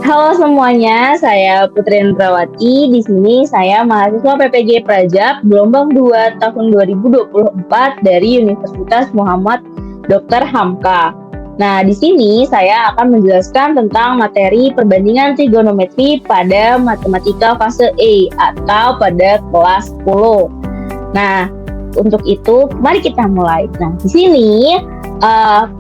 Halo semuanya, saya Putri Indrawati. Di sini saya mahasiswa PPG Prajab gelombang 2 tahun 2024 dari Universitas Muhammad Dr. Hamka. Nah, di sini saya akan menjelaskan tentang materi perbandingan trigonometri pada matematika fase E atau pada kelas 10. Nah, untuk itu mari kita mulai. Nah, di sini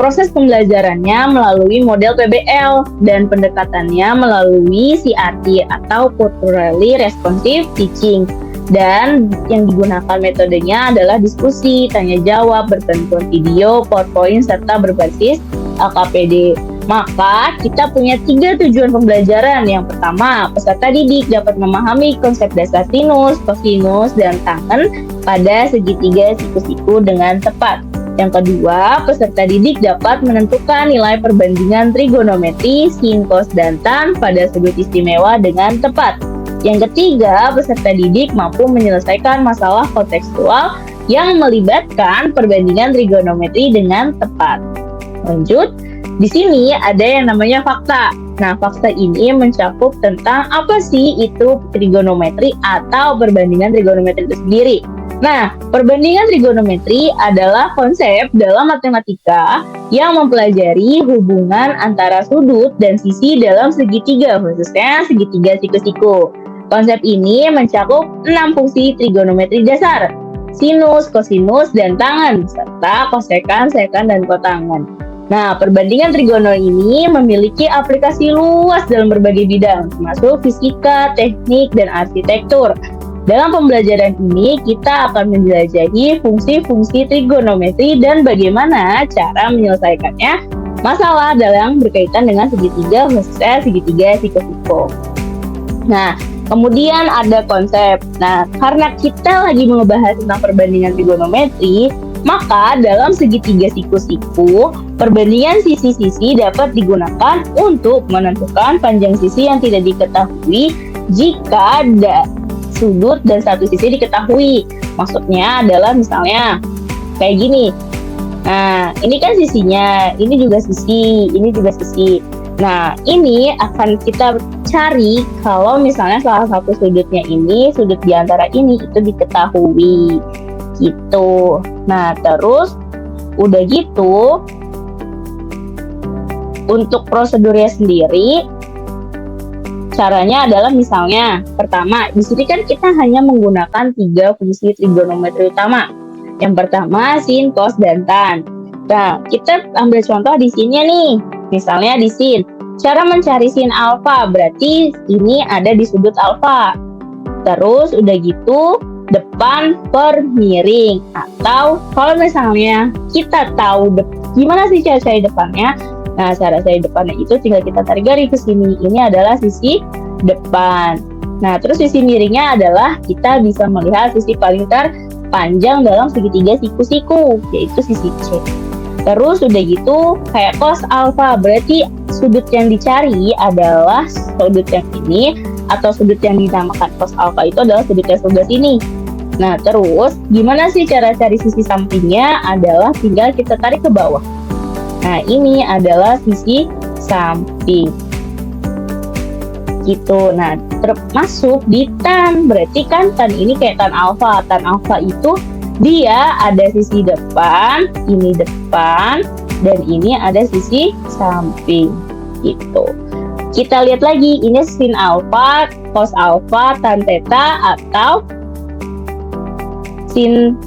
proses pembelajarannya melalui model PBL dan pendekatannya melalui CRT atau Culturally Responsive Teaching, dan yang digunakan metodenya adalah diskusi, tanya jawab, berbentuk video, PowerPoint, serta berbasis LKPD. Maka kita punya 3 tujuan pembelajaran. Yang pertama, peserta didik dapat memahami konsep dasar sinus, kosinus, dan tangen pada segitiga siku-siku dengan tepat. Yang kedua, peserta didik dapat menentukan nilai perbandingan trigonometri, sin, cos, dan tan pada sudut istimewa dengan tepat. Yang ketiga, peserta didik mampu menyelesaikan masalah kontekstual yang melibatkan perbandingan trigonometri dengan tepat. Lanjut, di sini ada yang namanya fakta. Nah, fakta ini mencakup tentang apa sih itu trigonometri atau perbandingan trigonometri itu sendiri. Nah, perbandingan trigonometri adalah konsep dalam matematika yang mempelajari hubungan antara sudut dan sisi dalam segitiga, khususnya segitiga siku-siku. Konsep ini mencakup 6 fungsi trigonometri dasar: sinus, kosinus, dan tangen, serta kosekan, sekan, dan kotangen. Nah, perbandingan trigono ini memiliki aplikasi luas dalam berbagai bidang, termasuk fisika, teknik, dan arsitektur. Dalam pembelajaran ini, kita akan menjelajahi fungsi-fungsi trigonometri dan bagaimana cara menyelesaikannya masalah dalam berkaitan dengan segitiga, khususnya segitiga siku-siku. Nah, kemudian ada konsep. Nah, karena kita lagi membahas tentang perbandingan trigonometri, maka dalam segitiga siku-siku, perbandingan sisi-sisi dapat digunakan untuk menentukan panjang sisi yang tidak diketahui jika sudut dan satu sisi diketahui. Maksudnya adalah misalnya kayak gini. Nah, ini kan sisinya, ini juga sisi, ini juga sisi. Nah, ini akan kita cari kalau misalnya salah satu sudutnya ini, sudut di antara ini itu diketahui. Gitu. Nah, terus udah gitu, untuk prosedurnya sendiri, caranya adalah misalnya, pertama, di sini kan kita hanya menggunakan 3 fungsi trigonometri utama. Yang pertama, sin, cos, dan tan. Nah, kita ambil contoh di sini nih. Misalnya di sin. Cara mencari sin alfa, berarti ini ada di sudut alfa. Terus udah gitu, depan per miring. Atau kalau misalnya kita tahu gimana sih cara cari depannya, nah, cara cari depannya itu tinggal kita tarik garis ke sini. Ini adalah sisi depan. Nah, terus sisi miringnya adalah kita bisa melihat sisi paling terpanjang dalam segitiga siku-siku, yaitu sisi C. Terus udah gitu, kayak cos alfa, berarti sudut yang dicari adalah sudut yang ini, atau sudut yang dinamakan cos alfa itu adalah sudut yang sebelah sini. Nah, terus gimana sih cara cari sisi sampingnya? Adalah tinggal kita tarik ke bawah. Nah, ini adalah sisi samping. Gitu. Nah, termasuk di tan. Berarti kan tan ini kayak tan alfa. Tan alfa itu dia ada sisi depan, ini depan, dan ini ada sisi samping. Gitu. Kita lihat lagi, ini sin alfa, cos alfa, tan theta, atau sin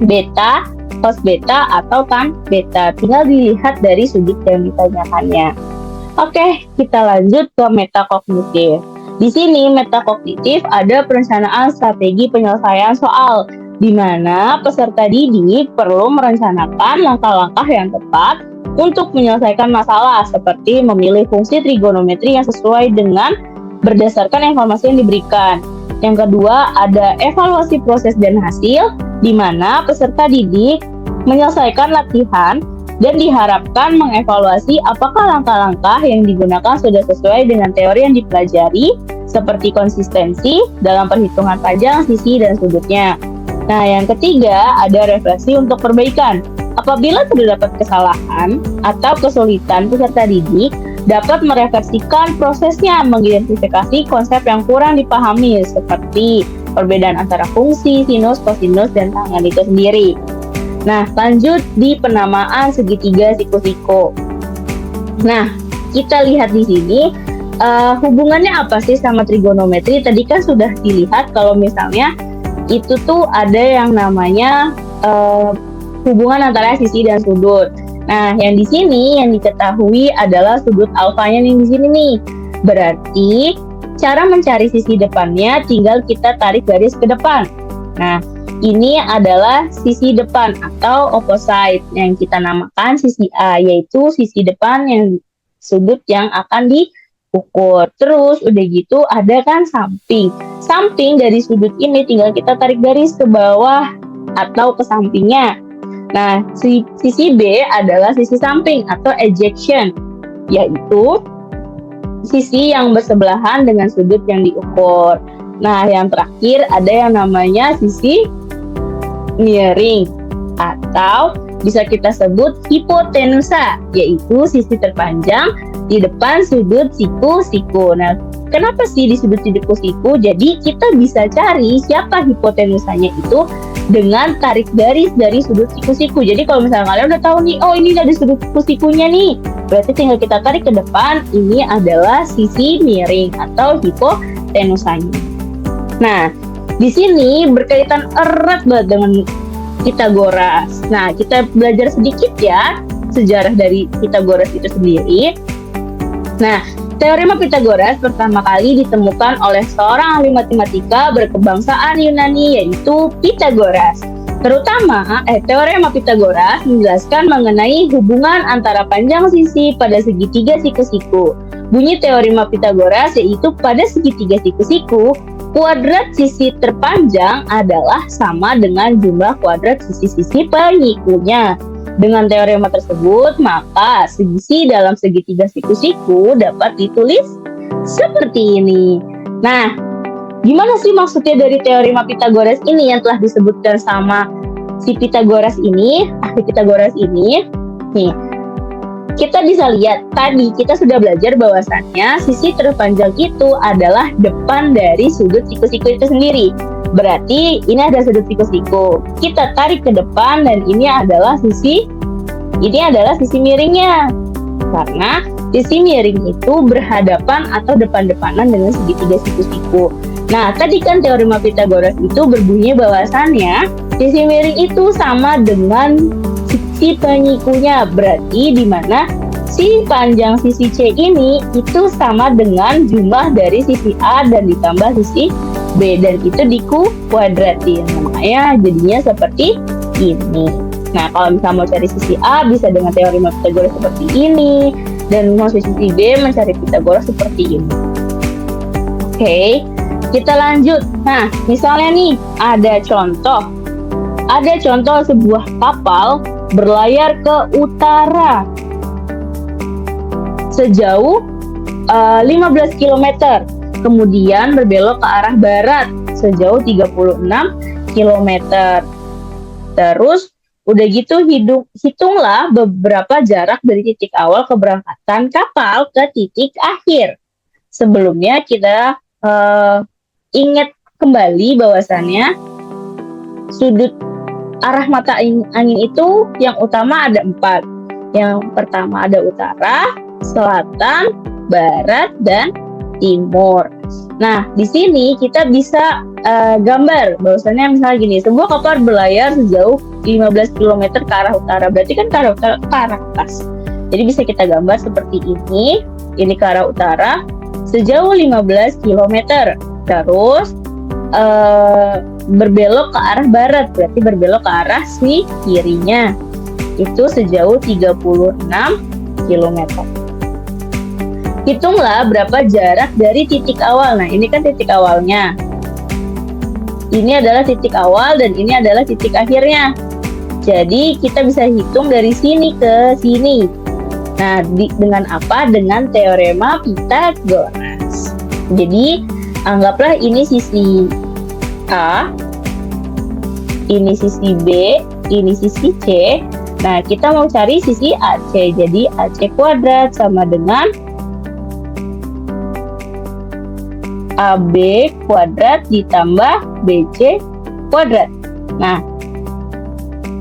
beta, cos beta, atau tan beta. Tinggal dilihat dari sudut yang ditanyakannya. Oke, kita lanjut ke metakognitif. Di sini metakognitif ada perencanaan strategi penyelesaian soal, di mana peserta didik perlu merencanakan langkah-langkah yang tepat untuk menyelesaikan masalah, seperti memilih fungsi trigonometri yang sesuai dengan berdasarkan informasi yang diberikan. Yang kedua, ada evaluasi proses dan hasil, di mana peserta didik menyelesaikan latihan dan diharapkan mengevaluasi apakah langkah-langkah yang digunakan sudah sesuai dengan teori yang dipelajari, seperti konsistensi dalam perhitungan panjang, sisi, dan sudutnya. Nah, yang ketiga, ada refleksi untuk perbaikan. Apabila terdapat kesalahan atau kesulitan peserta didik dapat merefleksikan prosesnya, mengidentifikasi konsep yang kurang dipahami seperti perbedaan antara fungsi, sinus, kosinus, dan tangan itu sendiri. Nah, lanjut di penamaan segitiga siku-siku. Nah, kita lihat di sini hubungannya apa sih sama trigonometri? Tadi kan sudah dilihat kalau misalnya itu tuh ada yang namanya hubungan antara sisi dan sudut. Nah, yang di sini yang diketahui adalah sudut alfanya nih di sini nih. Berarti cara mencari sisi depannya tinggal kita tarik garis ke depan. Nah, ini adalah sisi depan atau opposite yang kita namakan sisi A, yaitu sisi depan yang sudut yang akan diukur. Terus udah gitu ada kan samping. Samping dari sudut ini tinggal kita tarik garis ke bawah atau ke sampingnya. Nah, sisi B adalah sisi samping atau adjacent, yaitu sisi yang bersebelahan dengan sudut yang diukur. Nah, yang terakhir ada yang namanya sisi nearing atau bisa kita sebut hipotenusa, yaitu sisi terpanjang di depan sudut siku-siku. Nah, kenapa sih disebut siku-siku? Jadi kita bisa cari siapa hipotenusanya itu dengan tarik garis dari sudut siku-siku. Jadi kalau misalnya kalian udah tahu nih, oh ini dari sudut siku-sikunya nih, berarti tinggal kita tarik ke depan, ini adalah sisi miring atau hipotenusanya. Nah, di sini berkaitan erat banget dengan Pythagoras. Nah, kita belajar sedikit ya sejarah dari Pythagoras itu sendiri. Nah, teorema Pythagoras pertama kali ditemukan oleh seorang ahli matematika berkebangsaan Yunani yaitu Pythagoras. Teorema Pythagoras menjelaskan mengenai hubungan antara panjang sisi pada segitiga siku-siku. Bunyi teorema Pythagoras yaitu pada segitiga siku-siku, kuadrat sisi terpanjang adalah sama dengan jumlah kuadrat sisi-sisi penyikunya. Dengan teorema tersebut, maka sisi dalam segitiga siku-siku dapat ditulis seperti ini. Nah, gimana sih maksudnya dari teorema Pythagoras ini yang telah disebutkan sama si Pythagoras ini, ahli Pythagoras ini? Nih, kita bisa lihat tadi kita sudah belajar bahwasannya sisi terpanjang itu adalah depan dari sudut siku-siku itu sendiri. Berarti ini ada sudut siku-siku. Kita tarik ke depan dan ini adalah sisi miringnya. Karena sisi miring itu berhadapan atau depan-depanan dengan segitiga siku-siku. Nah, tadi kan teorema Pythagoras itu berbunyi bahwasannya sisi miring itu sama dengan sisi penyikunya. Berarti di mana si panjang sisi C ini itu sama dengan jumlah dari sisi A dan ditambah sisi B, dan itu dikuadratin. Makanya jadinya seperti ini. Nah, kalau misalnya mau cari sisi A bisa dengan teorema Pythagoras seperti ini, dan mau sisi B mencari Pythagoras seperti ini. Oke, kita lanjut. Nah, misalnya nih ada contoh sebuah kapal berlayar ke utara sejauh 15 km. Kemudian berbelok ke arah barat sejauh 36 km. Terus udah gitu hitunglah beberapa jarak dari titik awal keberangkatan kapal ke titik akhir. Sebelumnya kita ingat kembali bahwasannya sudut arah mata angin itu yang utama ada 4. Yang pertama ada utara, selatan, barat, dan timur. Nah, di sini kita bisa gambar bahwasannya misalnya gini, sebuah kapal berlayar sejauh 15 km ke arah utara, berarti kan ke arah atas. Jadi bisa kita gambar seperti ini ke arah utara sejauh 15 km. Terus berbelok ke arah barat, berarti berbelok ke arah si kirinya. Itu sejauh 36 km. Hitunglah berapa jarak dari titik awal. Nah, ini kan titik awalnya. Ini adalah titik awal dan ini adalah titik akhirnya. Jadi, kita bisa hitung dari sini ke sini. Nah, dengan apa? Dengan teorema Pythagoras. Jadi, anggaplah ini sisi A, ini sisi B, ini sisi C. Nah, kita mau cari sisi AC. Jadi, AC kuadrat sama dengan AB kuadrat ditambah BC kuadrat. Nah,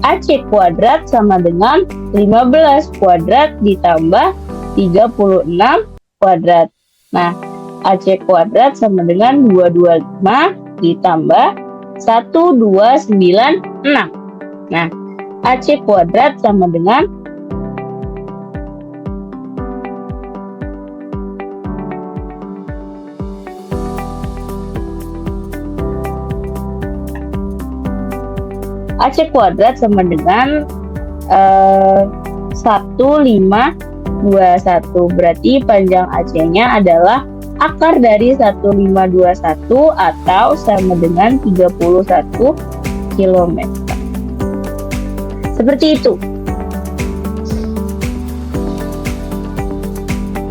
AC kuadrat sama dengan 15 kuadrat ditambah 36 kuadrat. Nah, AC kuadrat sama dengan 225 ditambah 1296. Nah, AC kuadrat sama dengan AC kuadrat sama dengan 1521. Berarti panjang AC-nya adalah akar dari 1521 atau sama dengan 31 km. Seperti itu.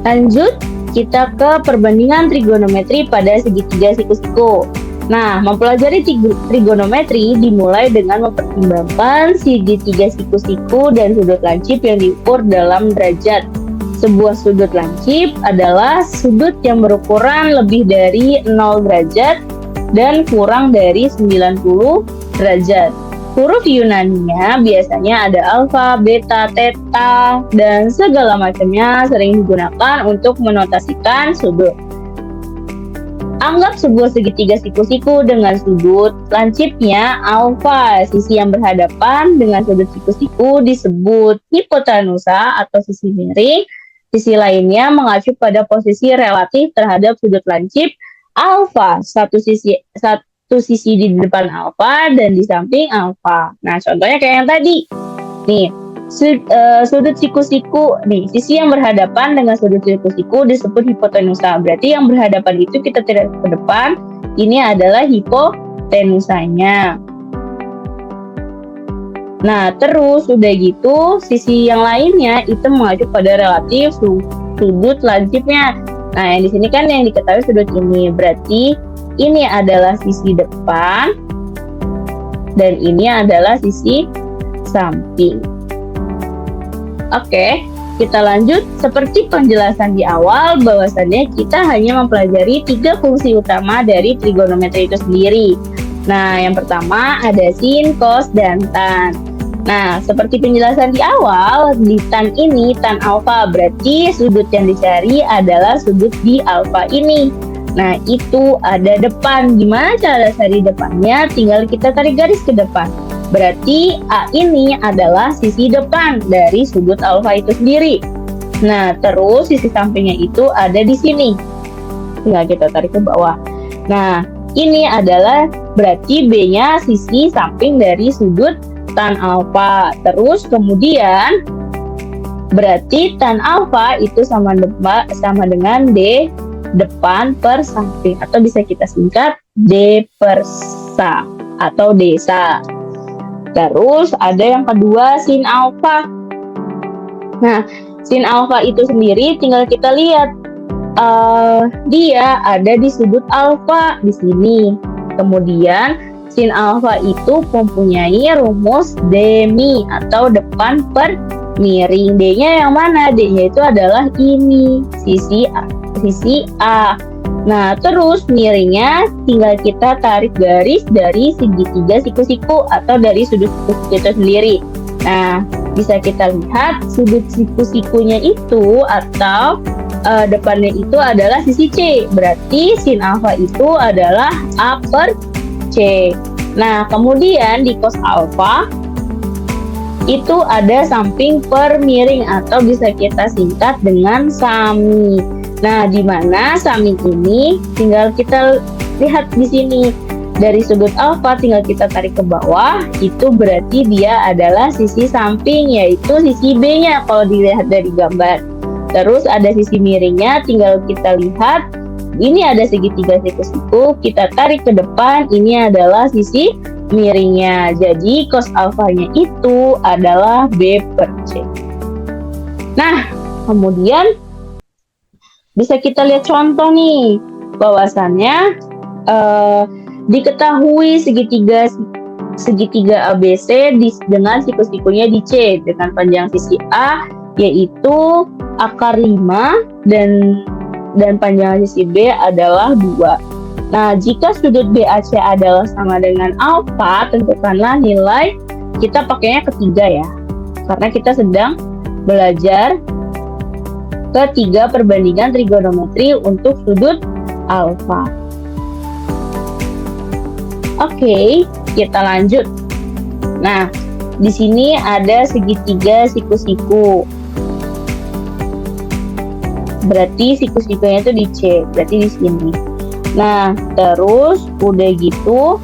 Lanjut, kita ke perbandingan trigonometri pada segitiga siku-siku. Nah, mempelajari trigonometri dimulai dengan mempertimbangkan segitiga siku-siku dan sudut lancip yang diukur dalam derajat. Sebuah sudut lancip adalah sudut yang berukuran lebih dari 0 derajat dan kurang dari 90 derajat. Huruf Yunaninya biasanya ada alfa, beta, theta, dan segala macamnya sering digunakan untuk menotasikan sudut. Anggap sebuah segitiga siku-siku dengan sudut lancipnya alfa. Sisi yang berhadapan dengan sudut siku-siku disebut hipotenusa atau sisi miring. Sisi lainnya mengacu pada posisi relatif terhadap sudut lancip alfa. Satu sisi di depan alfa dan di samping alfa. Nah, contohnya kayak yang tadi. Nih, sudut siku-siku nih, sisi yang berhadapan dengan sudut siku-siku disebut hipotenusa. Berarti yang berhadapan itu kita tidak ke depan, ini adalah hipotenusanya. Nah, terus udah gitu, sisi yang lainnya itu mengacu pada relatif sudut lancipnya. Nah, yang di sini kan yang diketahui sudut ini. Berarti ini adalah sisi depan dan ini adalah sisi samping. Oke, kita lanjut. Seperti penjelasan di awal, bahwasannya kita hanya mempelajari 3 fungsi utama dari trigonometri itu sendiri. Nah, yang pertama ada sin, cos, dan tan. Nah, seperti penjelasan di awal, di tan ini tan alfa, berarti sudut yang dicari adalah sudut di alfa ini. Nah, itu ada depan. Gimana cara cari depannya? Tinggal kita tarik garis ke depan. Berarti A ini adalah sisi depan dari sudut alfa itu sendiri. Nah, terus sisi sampingnya itu ada di sini. Tinggal kita tarik ke bawah. Nah, ini adalah berarti B-nya sisi samping dari sudut tan alfa. Terus kemudian berarti tan alfa itu sama dengan D depan per samping, atau bisa kita singkat D per sa atau desa. Terus ada yang kedua sin alfa. Nah, sin alfa itu sendiri tinggal kita lihat dia ada di sudut alfa di sini. Kemudian sin alfa itu mempunyai rumus demi atau depan per miring. D-nya yang mana? D-nya itu adalah ini, sisi A. Nah, terus miringnya tinggal kita tarik garis dari segitiga siku-siku atau dari sudut siku-siku itu sendiri. Nah, bisa kita lihat sudut siku-sikunya itu atau depannya itu adalah sisi C. Berarti sin alfa itu adalah A per C. Nah, kemudian di cos alfa itu ada samping per miring atau bisa kita singkat dengan sami. Nah, di mana samping ini tinggal kita lihat di sini. Dari sudut alfa tinggal kita tarik ke bawah, itu berarti dia adalah sisi samping, yaitu sisi B-nya kalau dilihat dari gambar. Terus ada sisi miringnya, tinggal kita lihat. Ini ada segitiga siku-siku, kita tarik ke depan, ini adalah sisi miringnya. Jadi cos alfanya itu adalah B per C. Nah, kemudian bisa kita lihat contoh nih, bahwasannya diketahui segitiga ABC dengan siku-sikunya di C dengan panjang sisi A yaitu akar 5 dan panjang sisi B adalah 2. Nah, jika sudut BAC adalah sama dengan alfa, tentukanlah nilai, kita pakainya ketiga ya, karena kita sedang belajar ketiga perbandingan trigonometri untuk sudut alfa. Oke, kita lanjut. Nah, di sini ada segitiga siku-siku. Berarti siku-sikunya itu di C, berarti di sini. Nah, terus udah gitu,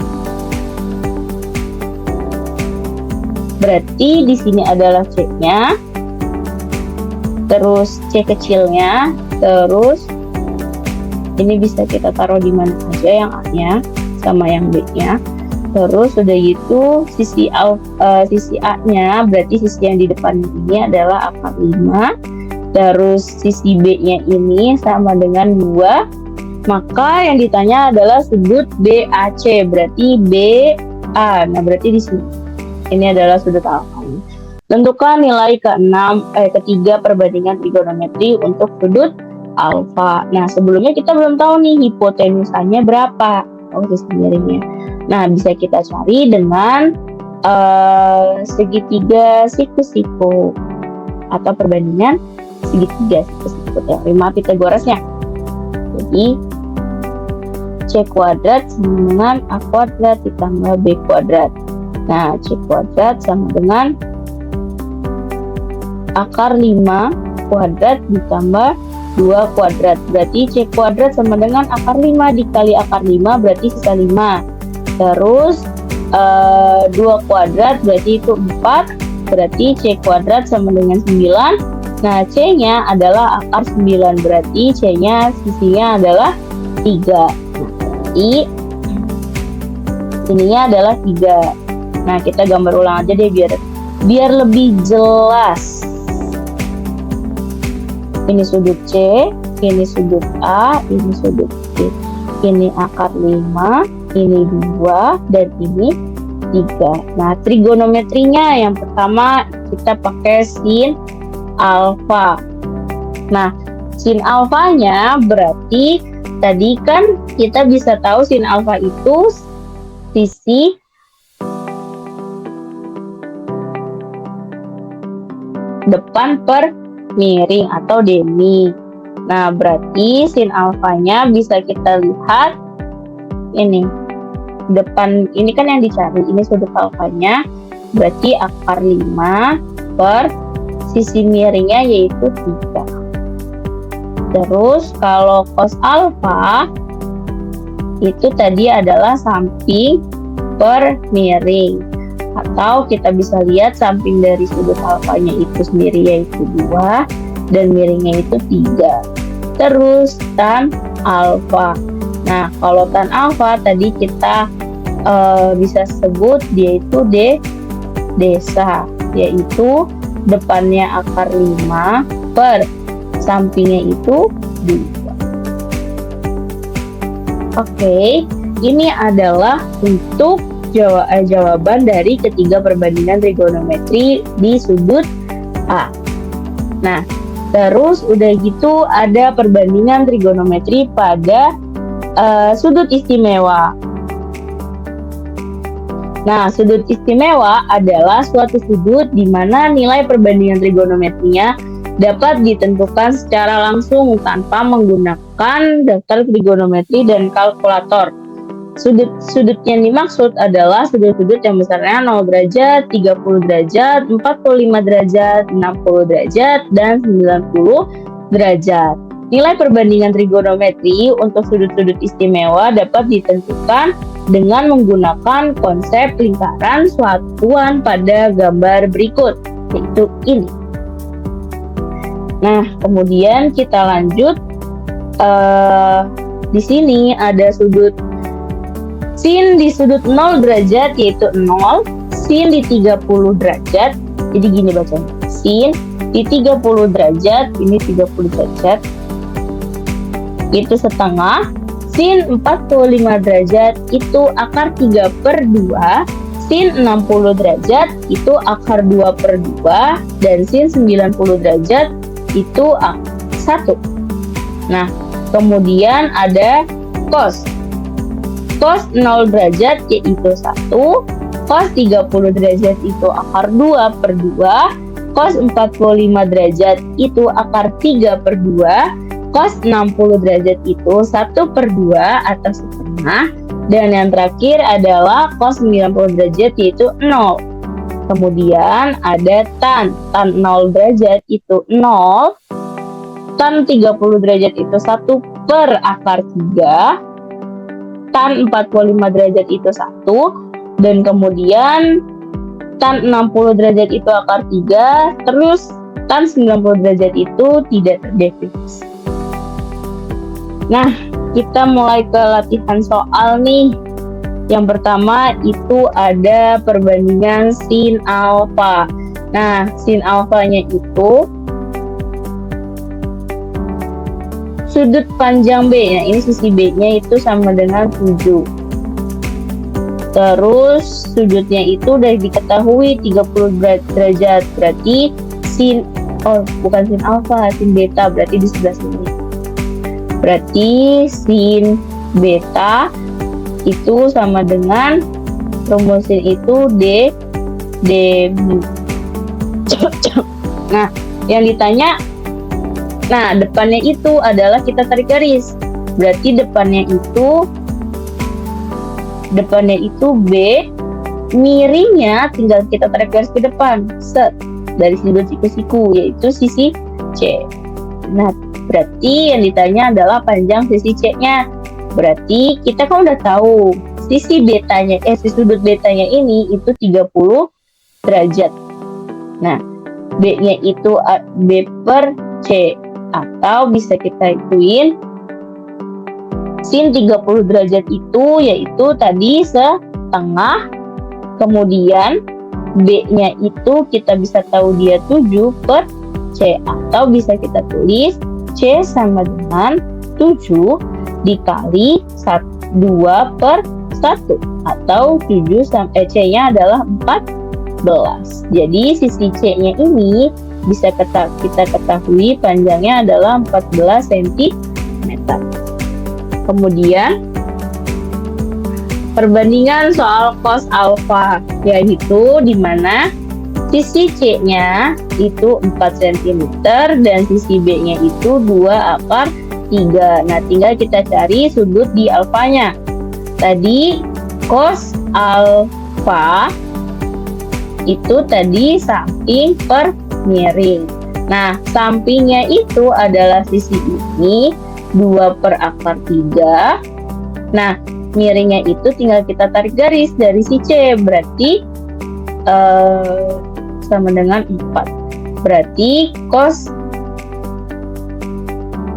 berarti di sini adalah C-nya, terus C kecilnya, terus ini bisa kita taruh di mana aja, yang A-nya sama yang B-nya. Terus udah gitu sisi A-nya, berarti sisi yang di depan ini adalah akar 5. Terus sisi B-nya ini sama dengan 2. Maka yang ditanya adalah sudut BAC, berarti BA. Nah, berarti di sini. Ini adalah sudut alfa. Tentukan nilai ketiga perbandingan trigonometri untuk sudut alfa. Nah, sebelumnya kita belum tahu nih hipotenusanya berapa, sisi miringnya. Nah, bisa kita cari dengan segitiga siku-siku atau perbandingan segitiga siku-siku teorema Pythagorasnya. Jadi C kuadrat sama dengan A kuadrat ditambah B kuadrat. Nah, C kuadrat sama dengan akar 5 kuadrat ditambah 2 kuadrat. Berarti C kuadrat sama dengan akar 5 dikali akar 5, berarti sisa 5. Terus 2 kuadrat berarti itu 4. Berarti C kuadrat sama dengan 9. Nah, C-nya adalah akar 9. Berarti C-nya sisinya adalah 3. Berarti ininya adalah 3. Nah, kita gambar ulang aja deh biar lebih jelas. Ini sudut C, ini sudut A, ini sudut B. Ini akar 5, ini 2, dan ini 3. Nah, trigonometrinya yang pertama kita pakai sin alfa. Nah, sin alfanya berarti tadi kan kita bisa tahu sin alfa itu sisi depan per miring atau demi. Nah, berarti sin alfanya bisa kita lihat ini. Depan ini kan yang dicari, ini sudut alfanya. Berarti akar 5 per sisi miringnya yaitu 3. Terus kalau cos alfa itu tadi adalah samping per miring, atau kita bisa lihat samping dari sudut alfanya itu sendiri yaitu 2 dan miringnya itu 3. Terus tan alfa. Nah, kalau tan alfa tadi kita bisa sebut dia itu desa, yaitu depannya akar 5 per sampingnya itu 2. Oke, ini adalah untuk jawaban dari ketiga perbandingan trigonometri di sudut A. Nah, terus udah gitu ada perbandingan trigonometri pada sudut istimewa. Nah, sudut istimewa adalah suatu sudut di mana nilai perbandingan trigonometrinya dapat ditentukan secara langsung tanpa menggunakan daftar trigonometri dan kalkulator. Sudut yang dimaksud adalah sudut-sudut yang besarnya 0 derajat, 30 derajat, 45 derajat, 60 derajat, dan 90 derajat. Nilai perbandingan trigonometri untuk sudut-sudut istimewa dapat ditentukan dengan menggunakan konsep lingkaran satuan pada gambar berikut, yaitu ini. Nah, kemudian kita lanjut. Di sini ada sudut sin di sudut 0 derajat yaitu 0, sin di 30 derajat. Jadi gini bacanya. Sin di 30 derajat, ini 30 derajat. Itu setengah. Sin 45 derajat itu akar 3/2. Sin 60 derajat itu akar 2/2, dan sin 90 derajat itu 1. Nah, kemudian ada cos. cos 0 derajat yaitu 1, cos 30 derajat itu akar 2 per 2, cos 45 derajat itu akar 3 per 2, cos 60 derajat itu 1 per 2 atau setengah, dan yang terakhir adalah cos 90 derajat yaitu 0. Kemudian ada tan 0 derajat itu 0, tan 30 derajat itu 1 per akar 3, tan 45 derajat itu 1, dan kemudian tan 60 derajat itu akar 3, terus tan 90 derajat itu tidak terdefinisi. Nah, kita mulai ke latihan soal nih. Yang pertama itu ada perbandingan sin alfa. Nah, sin alfanya itu sudut panjang B. Nah, ini sisi B-nya itu sama dengan 7. Terus sudutnya itu udah diketahui 30 derajat. Berarti bukan sin alfa, sin beta, berarti di sebelah sini. Berarti sin beta itu sama dengan rumus sin itu dB. Nah, yang ditanya, nah depannya itu adalah kita tarik garis. Berarti depannya itu B, miringnya tinggal kita tarik garis ke depan, set, dari sudut siku-siku, yaitu sisi C. Nah, berarti yang ditanya adalah panjang sisi C-nya. Berarti kita kan udah tahu sudut betanya ini itu 30 derajat. Nah, B-nya itu B per C, atau bisa kita ituin sin 30 derajat itu yaitu tadi setengah, kemudian B-nya itu kita bisa tahu dia 7 per C, atau bisa kita tulis C sama dengan 7 dikali 2 per 1, atau 7 sampai C-nya adalah 14. Jadi sisi C-nya ini bisa kita ketahui panjangnya adalah 14 cm. Kemudian perbandingan soal cos alfa, yaitu di mana sisi C-nya itu 4 cm dan sisi B-nya itu 2 akar 3. Nah, tinggal kita cari sudut di alfanya. Tadi cos alfa itu tadi samping per miring. Nah, sampingnya itu adalah sisi ini 2 per akar 3. Nah, miringnya itu tinggal kita tarik garis dari si C, berarti sama dengan 4. Berarti cos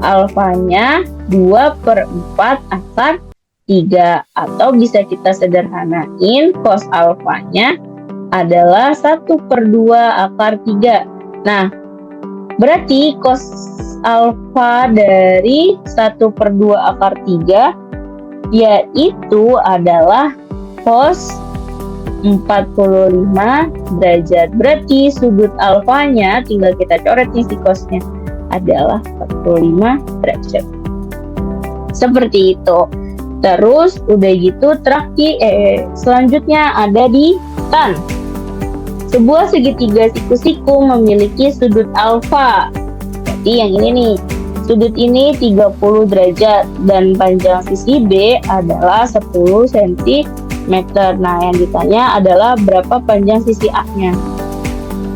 alfanya 2 per 4 akar 3, atau bisa kita sederhanain cos alfanya adalah 1 per 2 akar 3. Nah, berarti cos alfa dari 1 per 2 akar 3 yaitu adalah cos 45 derajat. Berarti sudut alfanya tinggal kita coret nih si cosnya adalah 45 derajat. Seperti itu. Terus udah gitu selanjutnya ada di tan. Sebuah segitiga siku-siku memiliki sudut alfa. Jadi yang ini nih, sudut ini 30 derajat dan panjang sisi B adalah 10 cm. Nah, yang ditanya adalah berapa panjang sisi A-nya.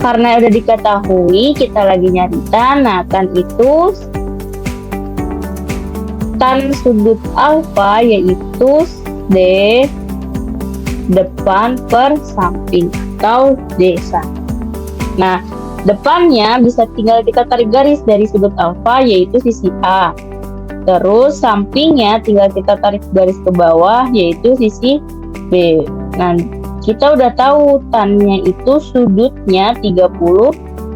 Karena udah diketahui, kita lagi nyari tan. Nah, tan itu tan sudut alfa yaitu D depan per samping atau D1. Nah, depannya bisa tinggal kita tarik garis dari sudut alfa yaitu sisi A. Terus sampingnya tinggal kita tarik garis ke bawah yaitu sisi B. Nah, kita udah tahu tannya itu sudutnya 30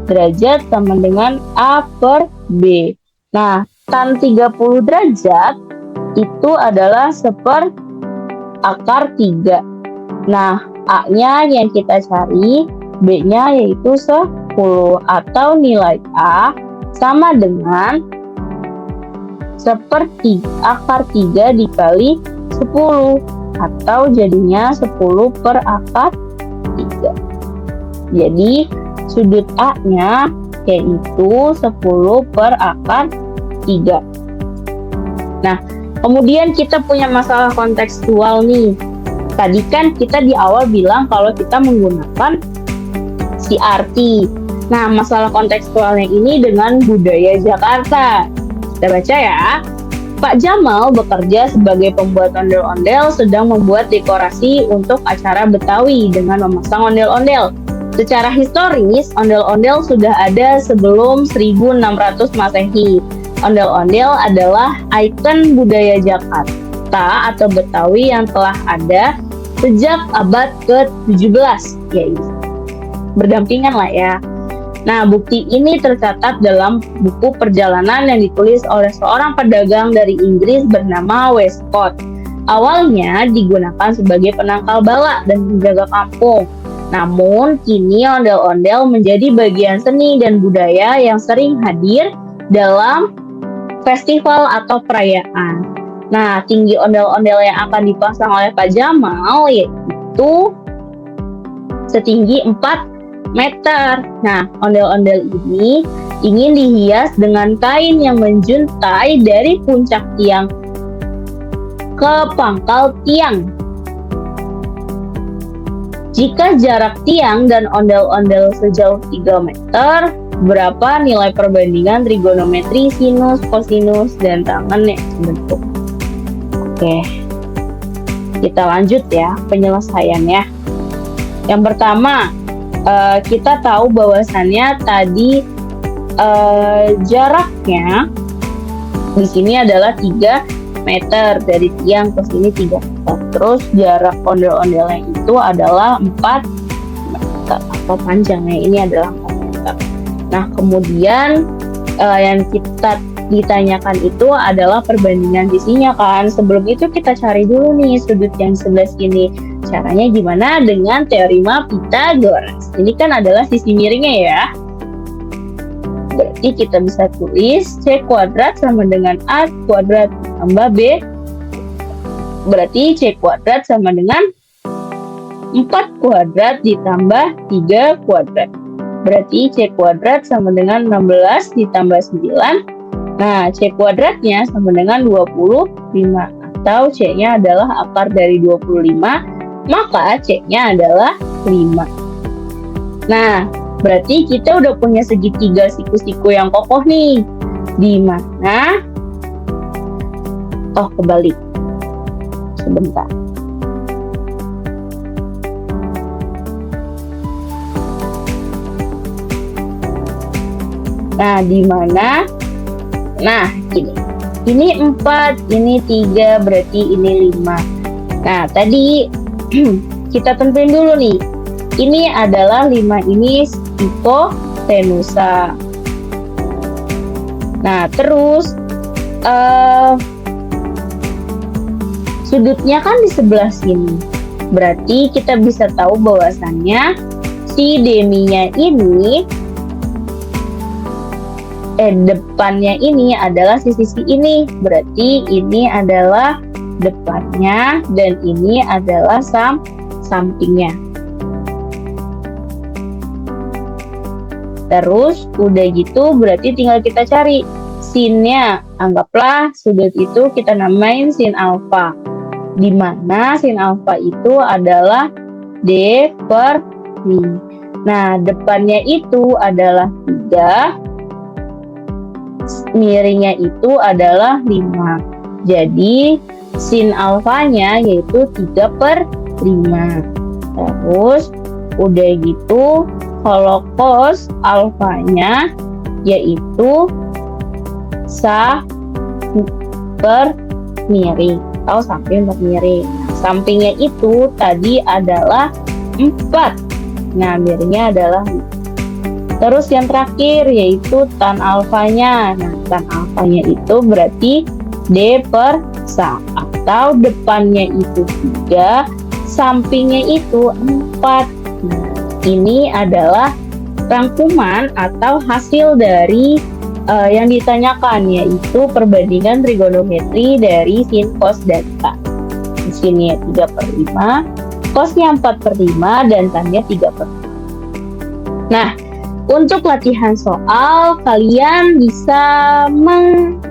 derajat sama dengan A per B. Nah, tan 30 derajat itu adalah 1/4 akar 3. Nah, A-nya yang kita cari, B-nya yaitu 10, atau nilai A sama dengan 1/4 akar 3 dikali 10. atau jadinya 10 per akar 3. Jadi sudut A-nya yaitu 10 per akar 3. Nah, kemudian kita punya masalah kontekstual nih. Tadi kan kita di awal bilang kalau kita menggunakan CRT. Nah, masalah kontekstualnya ini dengan budaya Jakarta. Kita baca ya. Pak Jamal bekerja sebagai pembuat ondel-ondel sedang membuat dekorasi untuk acara Betawi dengan memasang ondel-ondel. Secara historis, ondel-ondel sudah ada sebelum 1600 Masehi. Ondel-ondel adalah ikon budaya Jakarta atau Betawi yang telah ada sejak abad ke-17, yaitu berdampingan lah ya. Nah, bukti ini tercatat dalam buku perjalanan yang ditulis oleh seorang pedagang dari Inggris bernama Westcott. Awalnya digunakan sebagai penangkal bala dan penjaga kampung. Namun, kini ondel-ondel menjadi bagian seni dan budaya yang sering hadir dalam festival atau perayaan. Nah, tinggi ondel-ondel yang akan dipasang oleh Pak Jamal yaitu setinggi 4 meter. Nah, ondel-ondel ini ingin dihias dengan kain yang menjuntai dari puncak tiang ke pangkal tiang. Jika jarak tiang dan ondel-ondel sejauh 3 meter, berapa nilai perbandingan trigonometri sinus, kosinus, dan tangan yang dibentuk? Oke, kita lanjut ya penyelesaiannya. Yang pertama, kita tahu bahwasannya tadi jaraknya di sini adalah 3 meter dari tiang ke sini 3 meter. Terus jarak ondel-ondelnya itu adalah 4 meter atau panjangnya ini adalah 4 meter. Nah, kemudian yang kita ditanyakan itu adalah perbandingan sisinya kan. Sebelum itu kita cari dulu nih sudut yang sebelah sini. Caranya gimana? Dengan teorema Pythagoras. Ini kan adalah sisi miringnya ya. Berarti kita bisa tulis C kuadrat sama dengan A kuadrat tambah B. Berarti C kuadrat sama dengan 4 kuadrat ditambah 3 kuadrat. Berarti C kuadrat sama dengan 16 ditambah 9. Nah, C kuadratnya sama dengan 25. Atau C-nya adalah akar dari 25. Maka C-nya adalah 5. Nah, berarti kita udah punya segitiga siku-siku yang kokoh nih. Di mana? Oh, kebalik. Sebentar. Nah, di mana? Nah, ini. Ini 4, ini 3, berarti ini 5. Nah, tadi kita tentuin dulu nih. Ini adalah 5 ini hipotenusa. Nah, terus sudutnya kan di sebelah sini. Berarti kita bisa tahu bahwasannya si deminya ini depannya ini adalah sisi ini. Berarti ini adalah depannya dan ini adalah sampingnya. Terus udah gitu berarti tinggal kita cari sinnya. Anggaplah sudut itu kita namain sin alfa. Di mana sin alfa itu adalah D per Mi. Nah, depannya itu adalah 3. Miringnya itu adalah 5. Jadi sin alfanya yaitu 3 per 5. Terus udah gitu kalau cos alfanya yaitu sa per miring atau samping per miring. Sampingnya itu tadi adalah 4. Nah, miringnya adalah 5. Terus yang terakhir yaitu tan alfanya. Nah, tan alfanya itu berarti D per sa atau depannya itu 3, sampingnya itu 4. Nah, ini adalah rangkuman atau hasil dari yang ditanyakan, yaitu perbandingan trigonometri dari sin, cos, dan tan. Di sini 3/5, cosnya 4/5, dan tannya 3/5. Nah, untuk latihan soal, kalian bisa menjawab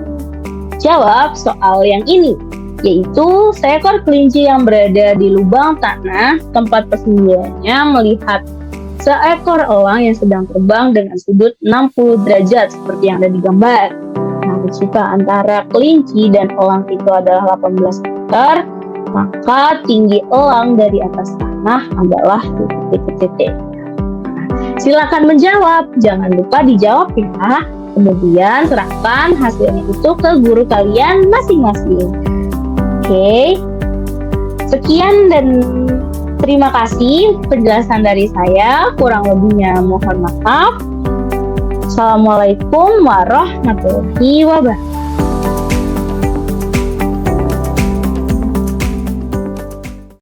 soal yang ini, yaitu seekor kelinci yang berada di lubang tanah tempat persembunyiannya melihat seekor elang yang sedang terbang dengan sudut 60 derajat seperti yang ada di gambar. Nah, jika antara kelinci dan elang itu adalah 18 meter, maka tinggi elang dari atas tanah adalah titik-titik. Silakan menjawab, jangan lupa dijawab ya. Kemudian serahkan hasilnya itu ke guru kalian masing-masing. Oke, sekian dan terima kasih penjelasan dari saya. Kurang lebihnya mohon maaf. Assalamualaikum warahmatullahi wabarakatuh.